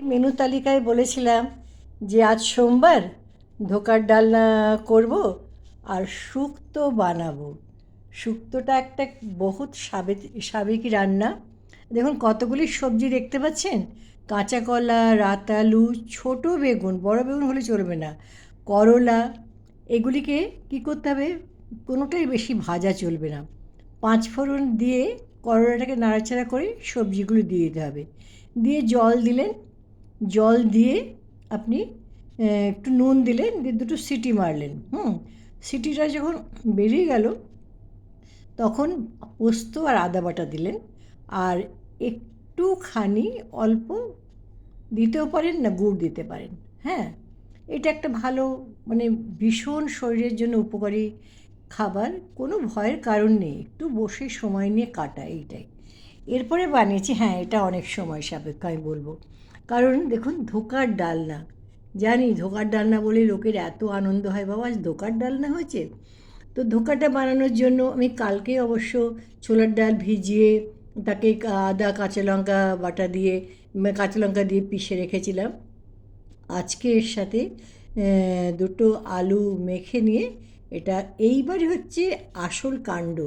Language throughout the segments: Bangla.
মেনু তালিকায় বলেছিলাম যে আজ সোমবার ধোকার ডালনা করব আর শুক্তো বানাবো। শুক্তোটা একটা বহুত সাবেকি রান্না। দেখুন কতগুলি সবজি দেখতে পাচ্ছেন, কাঁচা কলা, রাতালু, ছোট বেগুন, বড় বেগুন হলে চলবে না, করলা। এগুলিকে কি করতে হবে, কোনোটাই বেশি ভাজা চলবে না। পাঁচ ফোড়ন দিয়ে করলাটাকে নাড়াচাড়া করে সবজিগুলো দিয়ে দিতে হবে। দিয়ে জল দিলেন, জল দিয়ে আপনি একটু নুন দিলেন, দিয়ে দুটো সিটি মারলেন। সিটিটা যখন বেরিয়ে গেল তখন পোস্ত আর আদা বাটা দিলেন, আর একটুখানি অল্প দিতেও পারেন, না গুড় দিতে পারেন। হ্যাঁ, এটা একটা ভালো, মানে ভীষণ শরীরের জন্য উপকারী খাবার। কোনো ভয়ের কারণ নেই, একটু বসে সময় নিয়ে কাটা, এইটাই। এরপরে বানিয়েছি, হ্যাঁ এটা অনেক সময় সাপেক্ষ আমি বলবো, কারণ দেখুন ধোকার ডালনা, জানি ধোকার ডালনা বলে লোকের এত আনন্দ হয়, বাবা আজ ধোকার ডালনা হয়েছে। তো ধোকাটা বানানোর জন্য আমি কালকে অবশ্য ছোলার ডাল ভিজিয়ে তাকে আদা কাঁচা লঙ্কা বাটা দিয়ে, কাঁচা লঙ্কা দিয়ে পিষে রেখেছিলাম। আজকে এর সাথে দুটো আলু মেখে নিয়ে, এটা এইবারই হচ্ছে আসল কাণ্ড।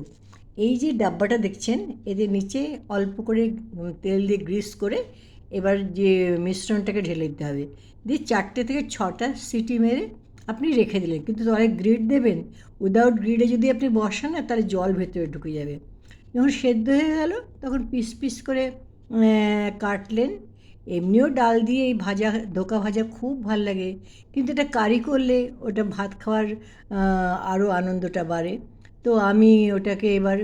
এই যে ডাব্বাটা দেখছেন, এদের নিচে অল্প করে তেল দিয়ে গ্রিস করে এবার যে মিশ্রণটাকে ঢেলে দিতে হবে, দিয়ে 4টে থেকে 6টা সিটি মেরে আপনি রেখে দিলেন। কিন্তু অনেক গ্রিড দেবেন, উইদাউট গ্রিডে যদি আপনি বসান না তাহলে জল ভেতরে ঢুকে যাবে। যখন সেদ্ধ হয়ে গেল তখন পিস পিস করে কাটলেন। এমনিও ডাল দিয়ে এই ভাজা, ধোকা ভাজা খুব ভাল লাগে, কিন্তু এটা কারি করলে ওটা ভাত খাওয়ার আরও আনন্দটা বাড়ে। তো আমি ওটাকে এবার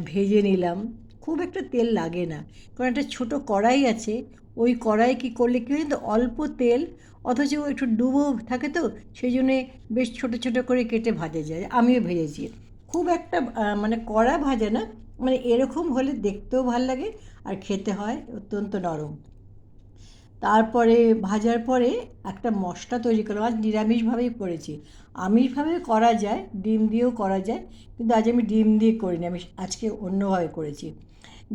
ভেজে নিলাম। খুব একটা তেল লাগে না, কারণ একটা ছোটো কড়াই আছে। ওই কড়াই কী করলে কী হয়, অল্প তেল, অথচ একটু ডুবো থাকে, তো সেই জন্যে বেশ ছোটো ছোটো করে কেটে ভাজা যায়। আমিও ভেজেছি, খুব একটা মানে কড়া ভাজা না, মানে এরকম হলে দেখতেও ভাল লাগে আর খেতে হয় অত্যন্ত নরম। তারপরে ভাজার পরে একটা মশলা তৈরি করলাম। আজ নিরামিষভাবেই করেছি। আমিষভাবে করা যায়, ডিম দিয়েও করা যায়, কিন্তু আজ আমি ডিম দিয়ে করিনি, আমি আজকে অন্যভাবে করেছি।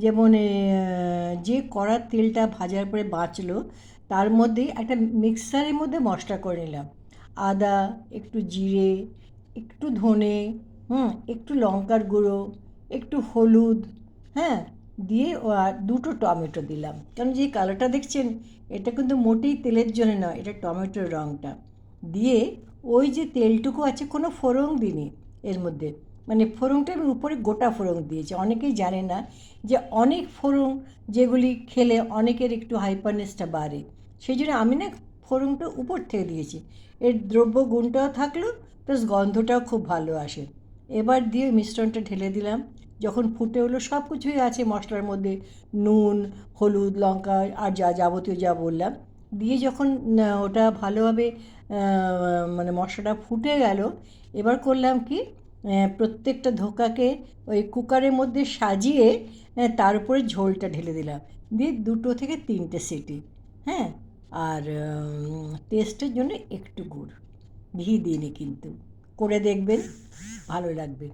যেমন যে কড়ার তেলটা ভাজার পরে বাঁচলো, তার মধ্যে একটা মিক্সারের মধ্যে মশলা করে নিলাম। আদা, একটু জিরে, একটু ধনে, একটু লঙ্কার গুঁড়ো, একটু হলুদ, হ্যাঁ, দিয়ে দুটো টমেটো দিলাম। কারণ যে কালারটা দেখছেন, এটা কিন্তু মোটেই তেলের জন্য নয়, এটা টমেটোর রঙটা। দিয়ে ওই যে তেলটুকু আছে, কোনো ফোড়ন দিইনি এর মধ্যে, মানে ফোড়নটা আমি উপরে গোটা ফোড়ন দিয়েছি। অনেকেই জানে না যে অনেক ফোড়ন যেগুলি খেলে অনেকের একটু হাইপারনেসটা বাড়ে, সেই জন্য আমি না ফোড়নটা উপর থেকে দিয়েছি। এর দ্রব্য গুণটাও থাকলো, প্লাস গন্ধটাও খুব ভালো আসে। এবার দিয়ে মিশ্রণটা ঢেলে দিলাম। যখন ফুটে হলো, সব কিছুই আছে মশলার মধ্যে, নুন, হলুদ, লঙ্কা আর যা যাবতীয় যা বললাম, দিয়ে যখন ওটা ভালোভাবে মানে মশলাটা ফুটে গেল, এবার করলাম কি, প্রত্যেকটা ধোকাকে ওই কুকারের মধ্যে সাজিয়ে তার উপরে ঝোলটা ঢেলে দিলাম, দিয়ে 2 থেকে 3টে সিটি। হ্যাঁ, আর টেস্টের জন্য একটু গুড়, ঘি দিইনি কিন্তু, করে দেখবেন, ভালো লাগবে।